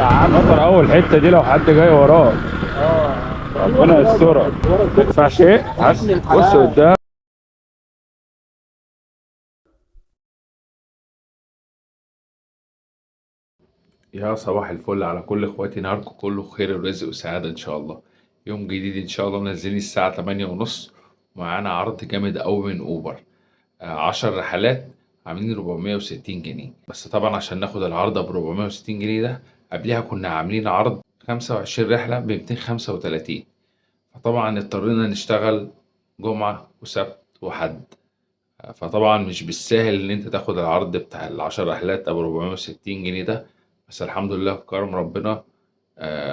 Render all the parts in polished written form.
يا عم خطر اول حته دي لو حد جاي وراك. اه ربنا يسترك. ما تدفعش ايه؟ يا ابن بص الحلال. قدام. يا صباح الفل على كل اخواتي، نهاركم كله خير ورزق وسعادة ان شاء الله. يوم جديد ان شاء الله، منزلين الساعة 8:30 ومعانا عرض جامد قوي من اوبر. 10 رحلات عاملين 460 جنيه. بس طبعا عشان ناخد العرض ب 460 جنيه ده، قبلها كنا عاملين عرض 25 رحلة ب 235. فطبعا اضطرينا نشتغل جمعة وسبت وحد. فطبعا مش بالساهل ان انت تاخد العرض بتاع العشر رحلات ابو 460 جنيه ده. بس الحمد لله بكرم ربنا.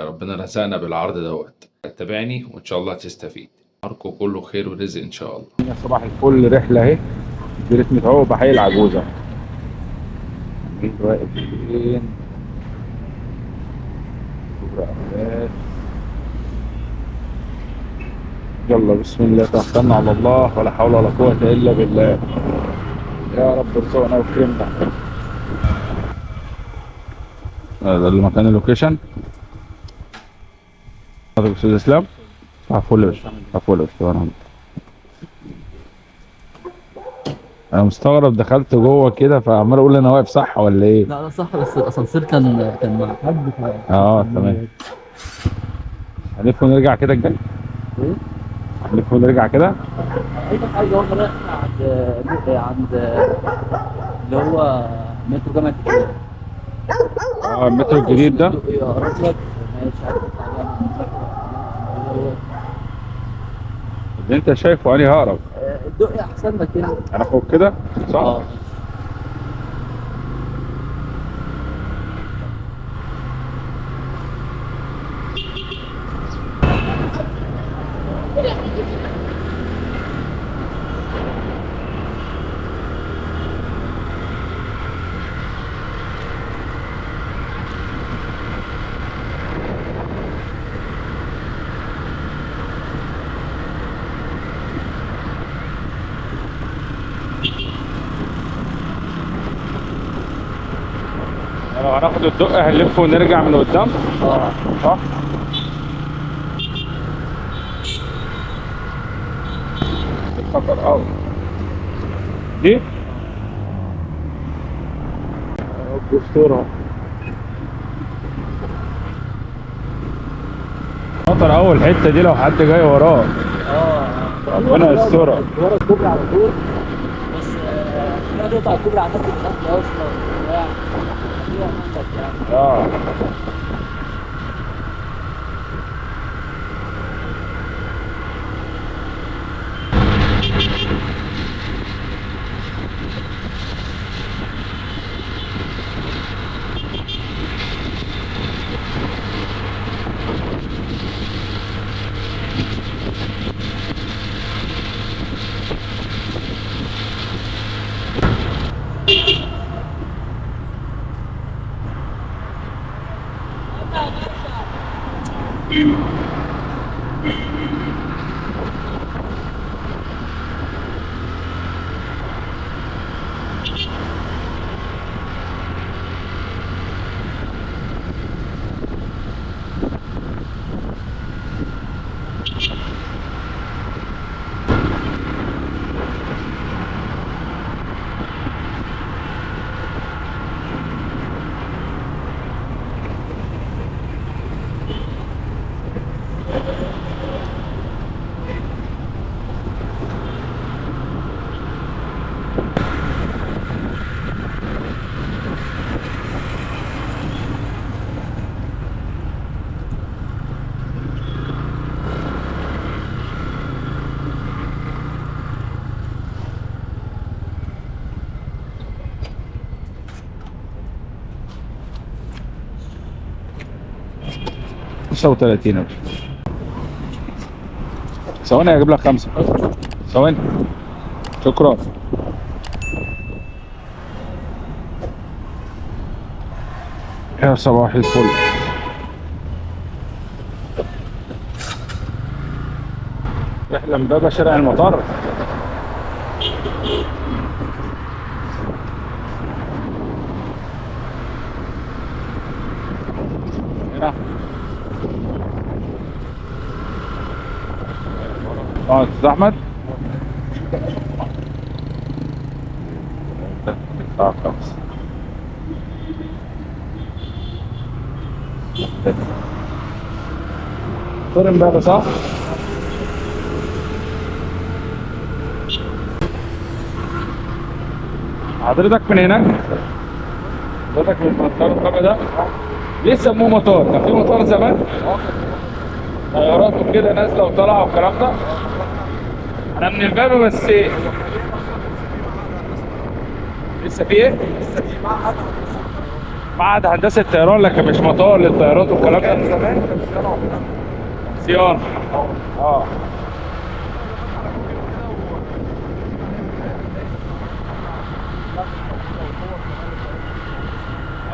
ربنا رزقنا بالعرض دوت. تابعني وان شاء الله هتستفيد. نهاركم كله خير ورزق ان شاء الله. صباح الفل، رحلة اهي. جريت متعوب بحي العجوزة. مين واقف فين؟ كبرى أفلاس. يلا بسم الله، توكلنا على الله ولا حول ولا قوة إلا بالله. يا رب ارزقنا وكرمنا. ده اللي مكان اللوكيشن. حضرتك استاذ اسلام. عفوا يا باشا، عفوا يا باشا. انا مستغرب، دخلت جوه كده فعمال اقول انا واقف صح ولا ايه؟ لا ده صح، بس الاسانسير كان مع حد اه تمام. هنلف ونرجع كده الجاي. ايه؟ هنلف ونرجع كده. اي حاجه، هو رايح عند اللي هو مترو جامعه القاهره. اه المترو الجديد ده. الدقي اقرب لك، مش عارف تطلع بقى من المترو. اللي انت شايفه انهي اقرب؟ الدقي احسن لك يعني. انا فوق كده صح؟ اه. لو هناخد الدقة هنلف ونرجع من قدام. اه صح؟ خطر قوي دي. دستورها خطر اول حتة دي لو حد جاي وراك. اه. ربنا يسترك. ورا الكوبري على طول. بس لا تقطع الكوبري على الناس اللي تحت اصلا. يعني فيها منطق يعني. اه خمسة وتلاتين يا باشا. ثواني هجيب لك خمسة. ثواني. شكرا. يا صباح الفل. رحلة من بابا شارع المطار. اه استاذ احمد. الساعة 5. طار امبابة صح؟ حضرتك من هناك؟ حضرتك من مطار امبابة ده؟ ليه سموه مطار؟ كان في مطار زمان؟ طيارات وكده نازلة وطالعة والكلام ده؟ أنا من امبابة بس إيه؟ لسه في إيه؟ معهد هندسة طيران، لكن مش مطار للطيارات والكلام ده. زمان كان صيانة. اه.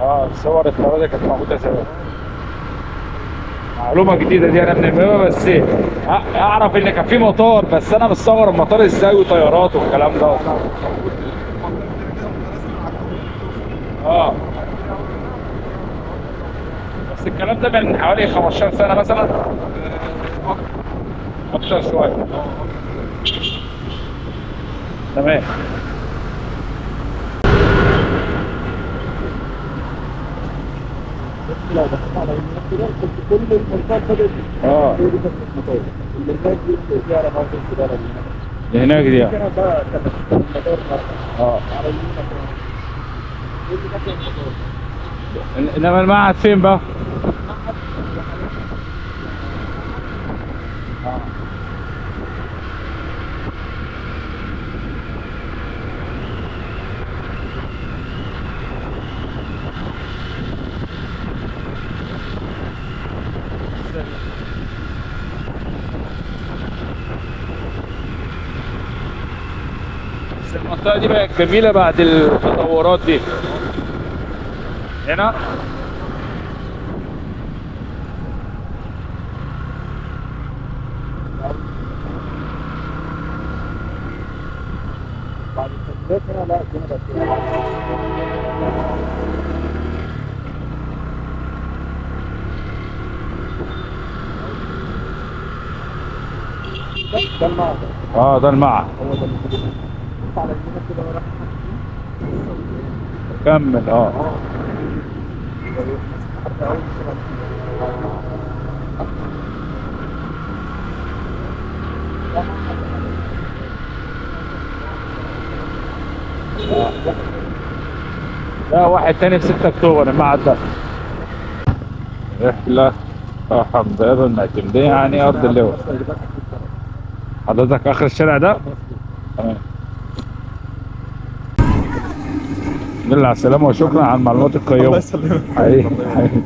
اه صور الطيارة دي كانت موجودة زمان. معلومة جديدة دي، أنا من امبابة بس إيه؟ أعرف إن كان في مطار، بس أنا مستغرب المطار إزاي وطيارات والكلام ده. اه. بس الكلام ده من حوالي 15 سنة مثلا. أكتر شوية. تمام. لو بصيت على اليمين كده كنت كل المنطقه بدات اه. هي دي كانت المطار اللي هناك دي فيها رماد السياره اللي هناك. اللي هناك دي كان بقى كان المطار اه. على اليمين كده. ايه اللي كان المطار؟ انما المعهد فين بقى؟ بس المنطقة دي بقت جميلة بعد التطورات دي. هنا بعد التسجيلات هنا لا الدنيا بقت ده المعبد. اه ده المعهد. هو ده اللي كده. بص على اليمين كده راح كمل اه. ده واحد تاني في 6 اكتوبر المعهد ده. رحلة حمزة المعتمدية يعني أرض اللواء. حضرتك آخر الشارع ده؟ تمام. الحمد لله على السلامة وشكرا على المعلومات القيمة. الله يسلمك. حقيقي حقيقي.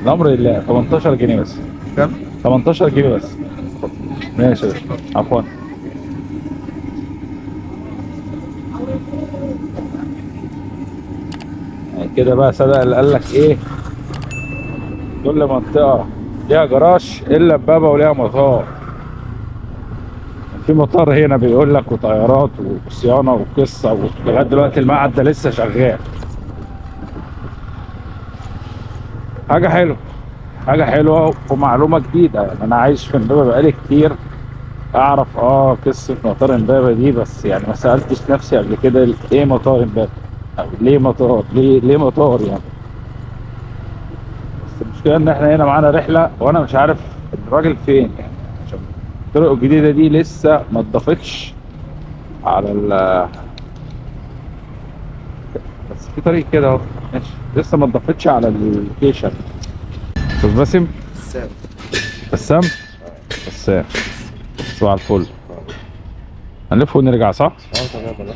الأمر لله. 18 جنيه بس. كم؟ 18 جنيه بس. ماشي يا باشا. عفوا. يعني كده بقى صدق اللي قال لك إيه؟ كل منطقة ليها جراج إلا بابا وليها مطار. في مطار هنا بيقول لك وطيارات وصيانة وقصة لغاية دلوقتي المعهد ده لسه شغال. حاجة حلوة. حاجة حلوة ومعلومة جديدة. يعني أنا عايش في امبابة بقالي كتير، أعرف قصة مطار امبابة دي، بس يعني ما سألتش نفسي قبل كده إيه مطار امبابة؟ أو ليه مطار؟ ليه مطار يعني؟ بس المشكلة إن إحنا هنا معانا رحلة وأنا مش عارف الراجل فين يعني، عشان الطرق الجديدة دي لسه ما اتضافتش على بس في طريق كده اهو ماشي، لسه ما اتضافتش على اللوكيشن. استاذ باسم. بسام. بسام. بسام. صباح الفل. هنلف ونرجع صح؟ تمام انا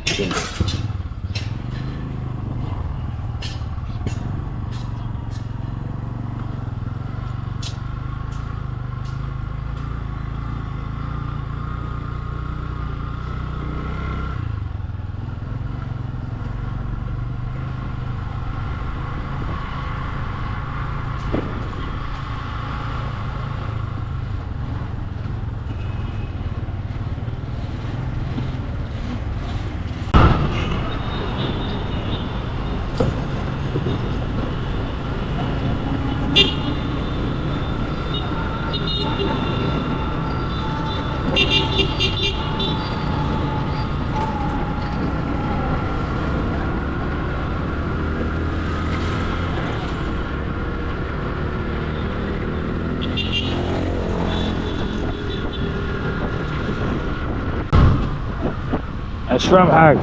فاهم حاجة.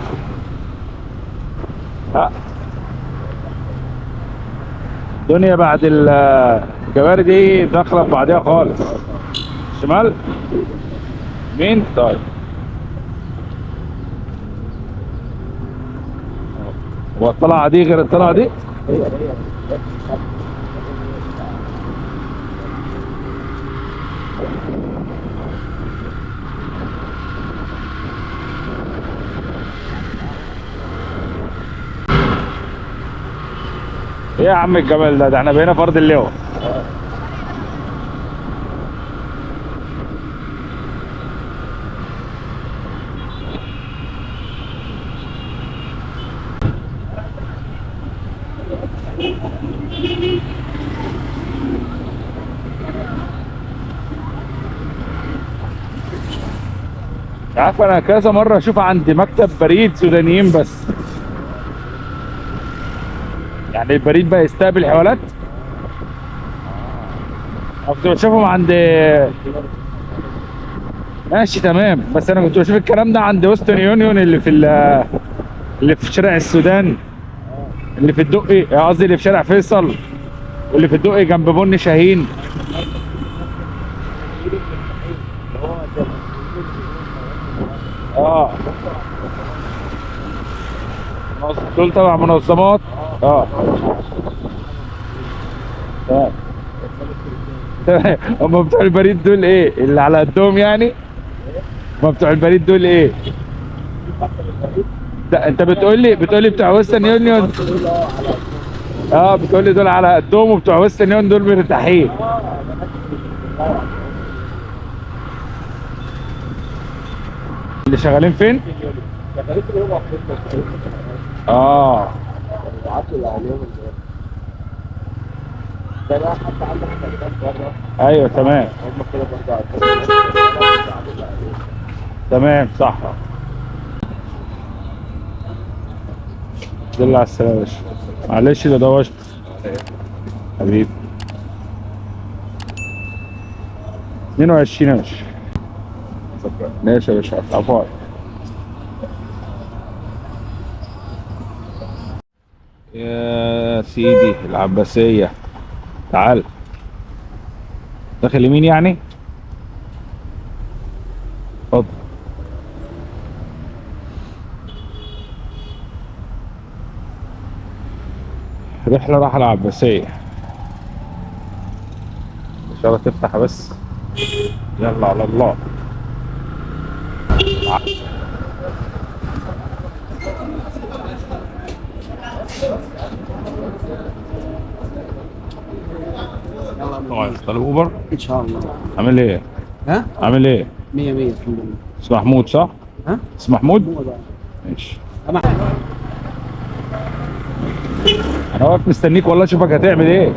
ها، الدنيا بعد الكباري دي داخلة في بعضيها خالص. شمال مين؟ طيب هو الطلعة دي غير الطلعة دي؟ ايه يا عم الجمال ده احنا بقينا فرد اللواء. عارف انا كذا مرة اشوف عند مكتب بريد سودانيين بس، يعني البريد بقى يستقبل حوالات. أنا كنت بشوفهم عند، ماشي تمام، بس انا كنت بشوف الكلام ده عند ويسترن يونيون اللي في شارع السودان، اللي في الدقي، قصدي اللي في شارع فيصل، واللي في الدقي جنب بن شاهين. اه دول تبع منظمات. اه تمام. تمام. هم بتوع البريد دول ايه اللي على قدهم يعني؟ هم بتوع البريد دول ايه؟ ده انت بتقول لي بتوع ويسترن يونيون. اه بتقول لي دول على قدهم، وبتوع ويسترن يونيون دول مرتاحين. اللي شغالين فين؟ شغالين في اليوم اه ده بقى حتى عندك شركات بره ايوه تمام هم كده برضه تمام صح. دل على السلامة يا باشا، معلش ده دوشت حبيبي. 22 يا باشا. ماشي يا باشا، عفوا. يا سيدي العباسية، تعال. داخل يمين يعني؟ اتفضل. رحلة راح العباسية ان شاء الله تفتح بس. يلا على الله. طالب اوبر ان شاء الله. عامل ايه؟ ها؟ عامل ايه؟ 100 100 الحمد لله. اسمه محمود صح؟ ها؟ اسمه محمود؟ هو ده. ماشي. أما انا واقف مستنيك والله اشوفك هتعمل ايه.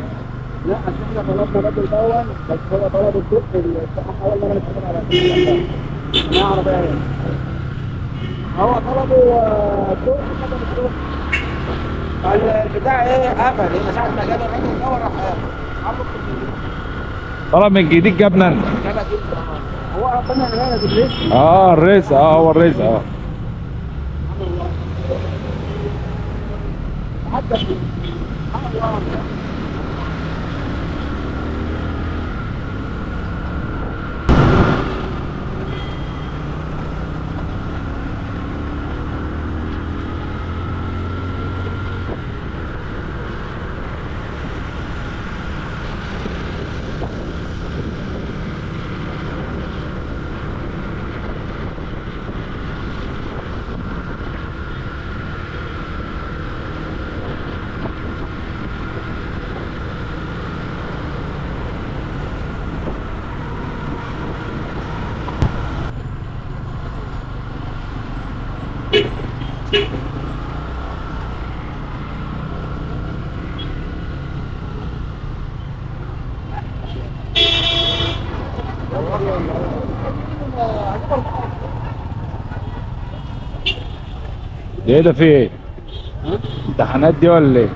لا عشان احنا طلبنا راجل دون، بس هو طلب الدق الصراحه اول مره نتكلم على انا عربيه يعني. هو طلبوا الدق طلب الدق. البتاع ايه قفل، هنا ساعه ما جاب الراجل ده راح عمرو طلب من جديد جبنا. جابها جدا. هو ربنا يعملها بالرزق. اه الرزق، هو الرزق حتى الله. ايه ده؟ في ايه؟ امتحانات دي ولا ايه؟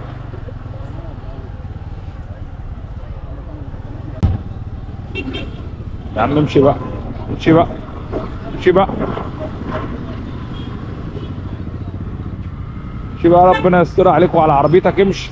يا عم امشي بقى، امشي بقى، امشي بقى. امشي بقى، ربنا يستر عليك وعلى عربيتك امشي.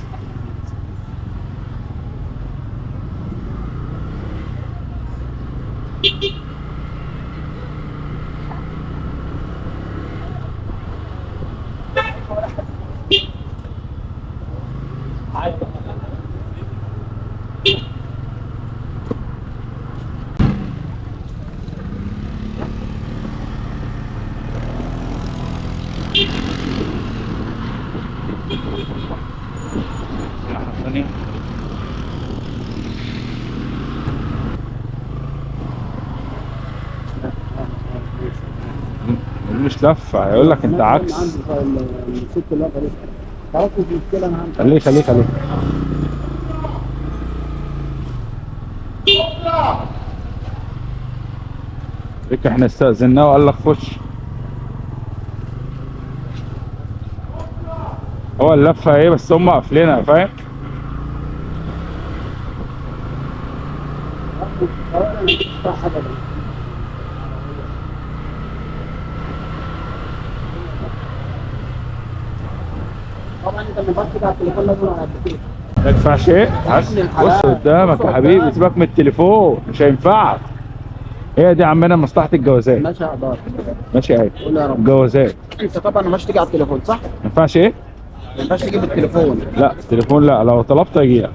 مش لفه، هيقول لك انت عكس. الست اللي واقفه دي خلاص مش مشكله، انا هعمل. خليه خليه خليه. ليك احنا استأذناه وقال لك خش. هو اللفه ايه بس هم قافلينها، فاهم؟ طبعا انت لما بص على التليفون لازم على التليفون. ما ينفعش ايه؟ بص قدامك يا حبيبي، سيبك من التليفون مش هينفعك. هي دي عمنا مصلحة الجوازات. ماشي يا اداره. ماشي اهي. قول يا رب. جوازات. انت طبعا مش تيجي على التليفون صح؟ ما ينفعش ايه؟ ما ينفعش تجيب التليفون. لا التليفون لا، لو طلبت اجيلك.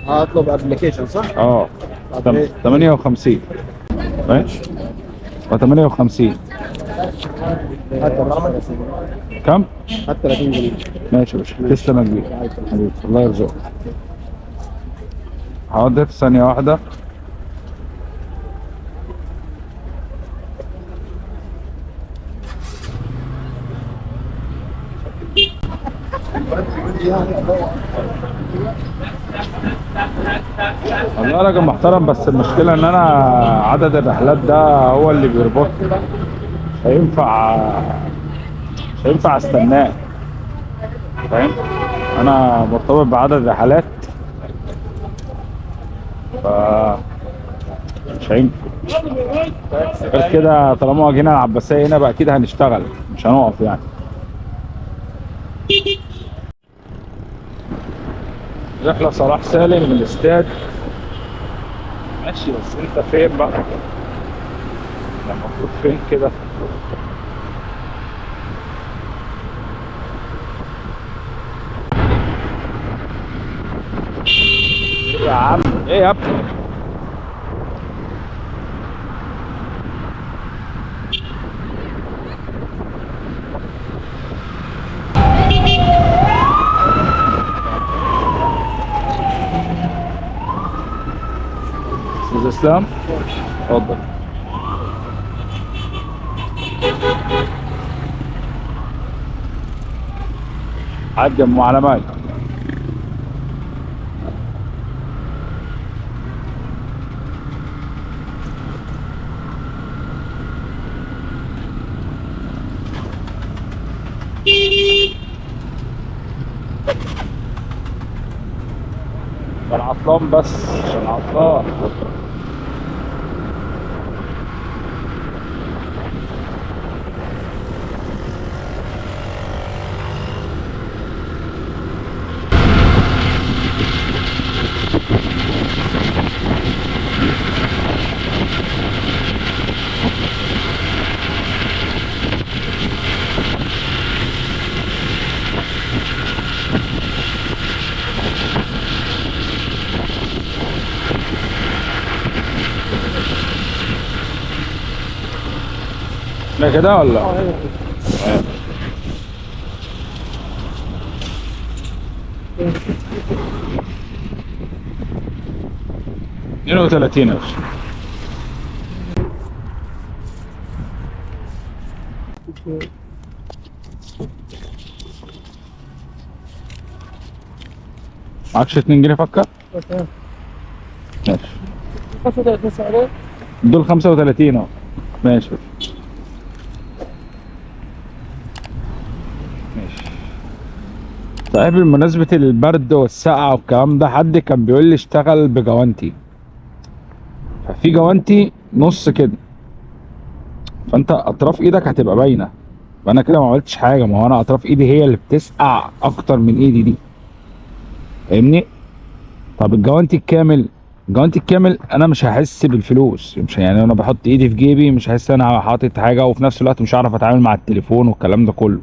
هطلب ابلكيشن صح؟ اه. طب ايه؟ 58 ماشي. 58 هات الرقم يا سيدي. كم؟ هات 30 جنيه. ماشي يا باشا، تسلم يا كبير حبيبي، الله يرزقك. حاضر ثانية واحدة. والله راجل محترم، بس المشكلة ان انا عدد الرحلات ده هو اللي بيربطني. مش هينفع، مش هينفع استناه، فاهم؟ انا مرتبط بعدد رحلات، ف مش هينفع. غير كده طالما جينا العباسية هنا بقى اكيد هنشتغل، مش هنقف يعني. رحلة صلاح سالم من الاستاد. ماشي بس انت فين بقى؟ المفروض فين كده؟ ايه يا عم؟ ايه يا ابني؟ استاذ اسلام اتفضل. عجم على مالك. عشان عطلان، بس عشان عطلان. لا كده ولا؟ آه. 32 يا باشا. معكش 2 جنيه فكة؟ ماشي. 35 سعرين. دول 35 اهو. ماشي. ماشي. صحيح بمناسبة البرد والسقعة والكلام ده، حد كان بيقول لي اشتغل بجوانتي. ففي جوانتي نص كده، فانت اطراف ايدك هتبقى باينة، انا كده ما عملتش حاجه، ما هو انا اطراف ايدي هي اللي بتسقع اكتر من ايدي دي، فاهمني؟ طب الجوانتي الكامل، الجوانتي الكامل انا مش هحس بالفلوس، مش يعني انا بحط ايدي في جيبي مش هحس انا حاطط حاجه، وفي نفس الوقت مش هعرف اتعامل مع التليفون والكلام ده كله.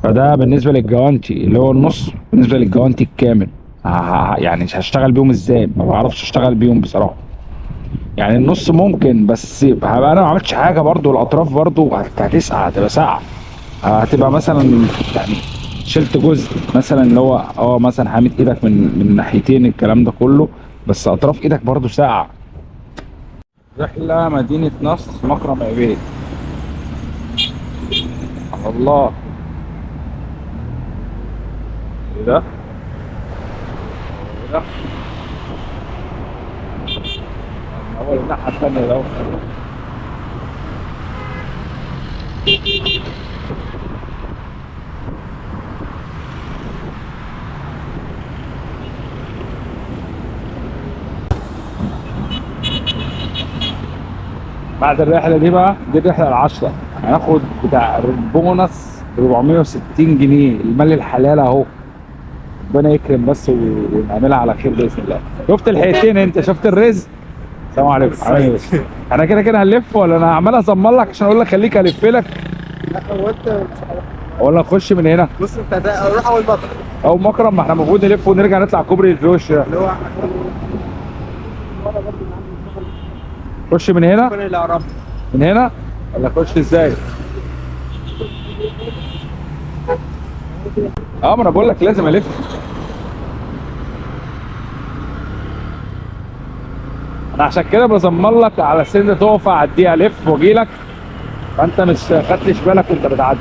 فده بالنسبه للجوانتي اللي هو النص. بالنسبه للجوانتي الكامل يعني مش هشتغل بيهم ازاي؟ ما بعرفش اشتغل بيهم بصراحه. يعني النص ممكن، بس هبقى انا ما عملتش حاجه برضو، الاطراف برضو هتسقع، هتبقى ساقعه. هتبقى مثلا يعني شلت جزء مثلا اللي هو مثلا حامد ايدك من ناحيتين الكلام ده كله، بس اطراف ايدك برضو ساقعه. رحله مدينه نصر مكرم عبيد. على الله. ايه ده؟ ايه ده؟ اول الناحيه الثانيه ده. بعد الرحله دي بقى، دي الرحله العشرة، هناخد بتاع بونص 460 جنيه، المال الحلال اهو. ربنا يكرم بس ونعملها على خير باذن الله. شفت الحيتين انت؟ شفت الرزق؟ السلام عليكم. عامل ايه؟ انا كده كده هنلف، ولا انا عمال ازمر لك عشان اقول لك خليك الف لك؟ لا هو انت مش عارف. ولا نخش من هنا بص انت روح اول مطر او مكرم؟ ما احنا المفروض نلف ونرجع نطلع كوبري الفيوش ده. اللي هو ورا برضه من عند خش من هنا؟ الكوبري اللي قرب. من هنا ولا اخش ازاي؟ ما انا بقول لك لازم الف. انا عشان كده بزمر لك على سن تقف اعديها الف واجي لك، فانت مش خدتش بالك وانت بتعدي.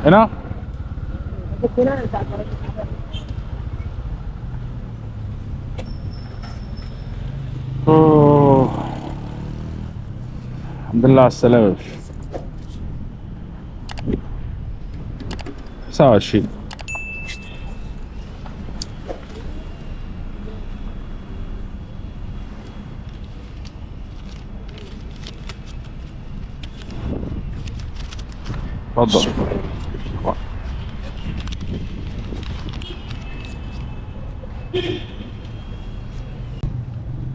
هنا هنا انت عارف. أوه. الحمد لله على السلامة يا باشا. 29. اتفضل.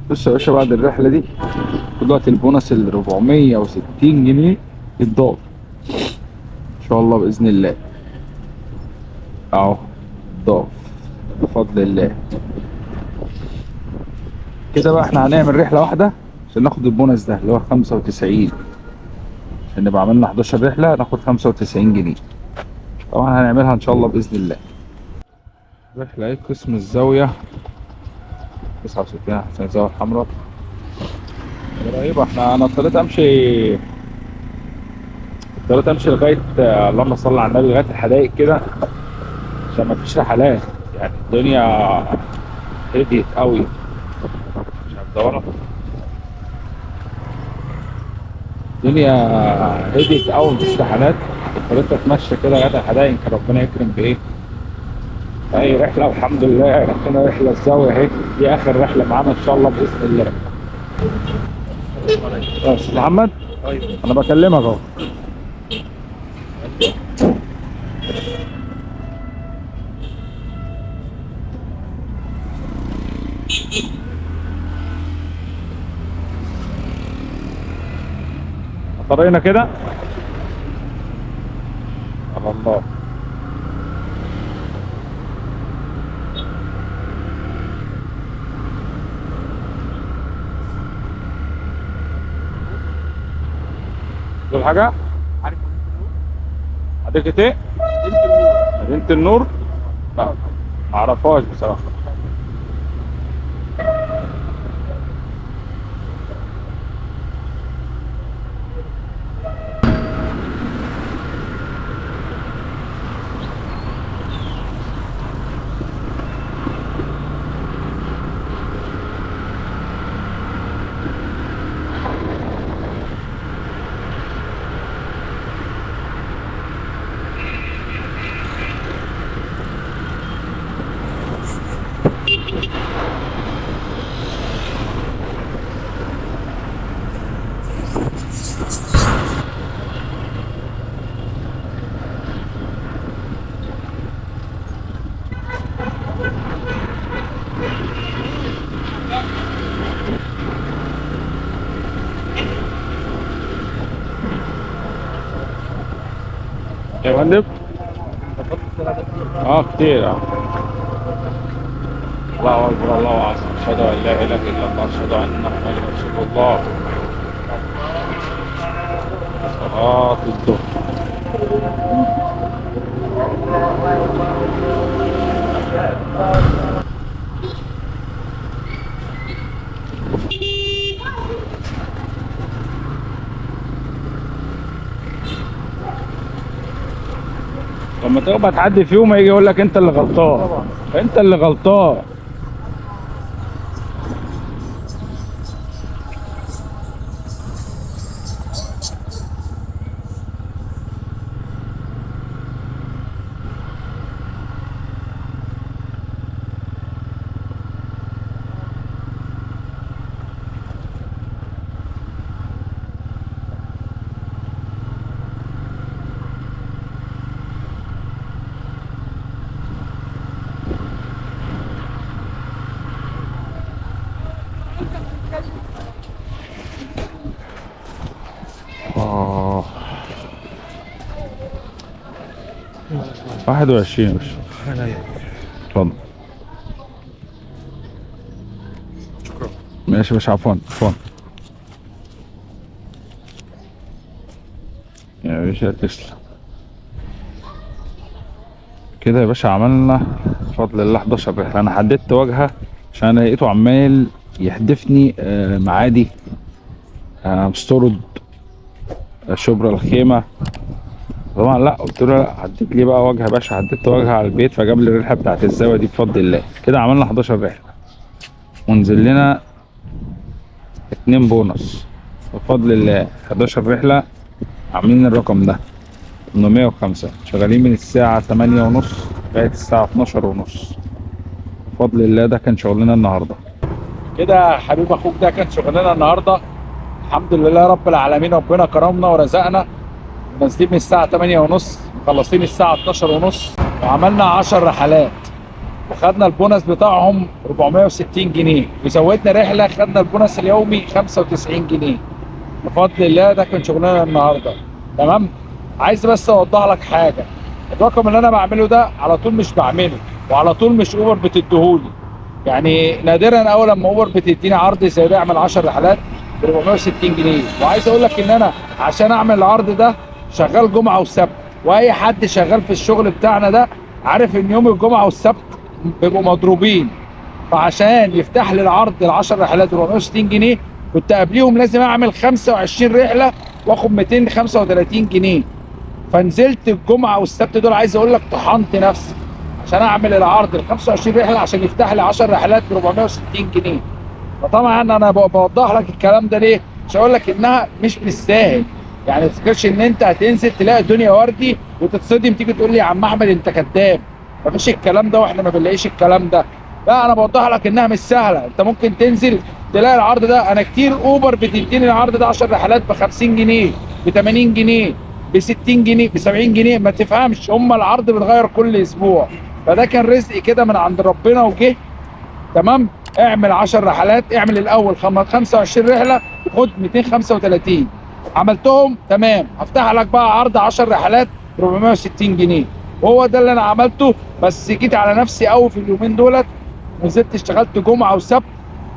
بص يا باشا، بعد الرحلة دي دلوقتي البونص ال 460 جنيه يتضاف ان شاء الله بإذن الله. اهو اتضاف بفضل الله. كده بقى احنا هنعمل رحلة واحدة عشان ناخد البونص ده اللي هو 95، عشان نبقى عملنا 11 رحلة ناخد 95 جنيه. طبعا هنعملها ان شاء الله بإذن الله. رحلة ايه؟ قسم الزاوية 69 عشان الزاوية الحمراء قريبة. انا اضطريت امشي لغاية اللهم صل على النبي، لغاية الحدائق كده عشان مفيش رحلات. يعني الدنيا هديت قوي، مش هتدورة. الدنيا هديت قوي، مفيش رحلات. اضطريت اتمشى كده لغاية الحدائق، يمكن ربنا يكرم بايه اي رحلة. والحمد لله رحنا رحلة الزاوية اهي، دي اخر رحلة معانا ان شاء الله باذن الله. بس محمد انا بكلمك اهو. طريقنا كده الله. دول حاجة؟ عارف حديقة ايه؟ مدينة النور؟ مدينة النور؟ لا معرفهاش بصراحة. يا فندم؟ كتير الله اكبر الله اعظم، اشهد ان لا اله الا الله، اشهد ان محمدا رسول الله. صلاة الظهر. لما تبقى تعدي فيهم يجي يقول لك انت اللي غلطان، انت اللي غلطان. آه 21 مش اتفضل. شكرا. ماشي يا باشا، عفوا عفوا يا باشا، تسلم. كده يا باشا عملنا بفضل الله 11 رحلة. انا حددت واجهة عشان انا لقيته عمال يحدفني معادي، مستورد، شبرا الخيمة. طبعا لا، قلت له لا، حدد لي بقى واجهة يا باشا. حددت واجهة على البيت فجاب لي الرحلة بتاعت الزاوية دي بفضل الله. كده عملنا 11 رحلة ونزل لنا 2 بونص بفضل الله. 11 رحلة عاملين الرقم ده 805، شغالين من الساعة 8:30 لغاية الساعة 12:30 بفضل الله. ده كان شغلنا النهاردة. كده يا حبيب اخوك، ده كان شغلنا النهاردة. الحمد لله رب العالمين، ربنا كرمنا ورزقنا. نازلين من الساعة 8:30 مخلصين الساعة 12:30، وعملنا 10 رحلات وخدنا البونص بتاعهم 460 جنيه، وزودنا رحلة خدنا البونص اليومي 95 جنيه بفضل الله. ده كان شغلنا النهارده. تمام. عايز بس اوضح لك حاجه، الرقم اللي انا بعمله ده على طول مش بعمله، وعلى طول مش اوبر بتديهولي. يعني نادرا اول لما اوبر بتديني عرض زي ده اعمل 10 رحلات ب 460 جنيه. وعايز اقول لك ان انا عشان اعمل العرض ده شغال جمعه وسبت، واي حد شغال في الشغل بتاعنا ده عارف ان يوم الجمعه والسبت بيبقوا مضروبين. فعشان يفتح لي العرض ال 10 رحلات ب 460 جنيه كنت قبليهم لازم اعمل 25 رحله واخد 235 جنيه. فنزلت الجمعه والسبت دول، عايز اقول لك طحنت نفسي عشان اعمل العرض ال 25 رحله عشان يفتح لي 10 رحلات ب 460 جنيه. فطبعا انا بوضح لك الكلام ده ليه؟ عشان اقول لك انها مش بالساهل. يعني ما تفكرش ان انت هتنزل تلاقي الدنيا وردي وتتصدم تيجي تقول لي يا عم احمد انت كذاب. مفيش الكلام ده، واحنا ما بنلاقيش الكلام ده. لا، انا بوضح لك انها مش سهله. انت ممكن تنزل تلاقي العرض ده. انا كتير اوبر بتديني العرض ده 10 رحلات ب 50 جنيه ب 80 جنيه ب 60 جنيه ب 70 جنيه. ما تفهمش، هم العرض بيتغير كل اسبوع. فده كان رزق كده من عند ربنا وجه. تمام. اعمل 10 رحلات، اعمل الاول 25 رحله وخد 235. عملتهم تمام، هفتح لك بقى عرض 10 رحلات 460 جنيه. وهو ده اللي انا عملته، بس جيت على نفسي قوي في اليومين دولت، نزلت اشتغلت جمعه وسبت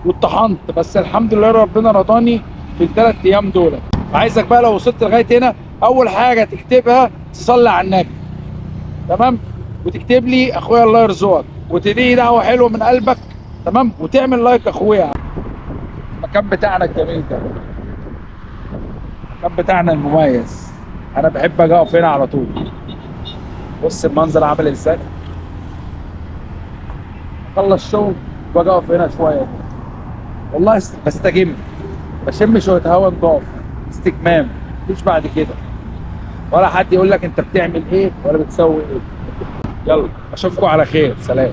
واتطحنت، بس الحمد لله ربنا رضاني في الثلاث ايام دولت. عايزك بقى لو وصلت لغايه هنا، اول حاجه تكتبها تصلي على النبي، تمام، وتكتب لي اخويا الله يرزقك، وتدعي دعوه حلوه من قلبك، تمام، وتعمل لايك اخويا. المكان بتاعنا الجميل ده، المكان بتاعنا المميز، انا بحب اجي اقف هنا على طول. بص المنظر عامل ازاي، اخلص شغل واجي اقف هنا شويه، والله بستجم، بشم شويه هوا نضاف، استجمام، مفيش بعد كده، ولا حد يقول لك انت بتعمل ايه ولا بتسوي ايه. يلا اشوفكم على خير، سلام.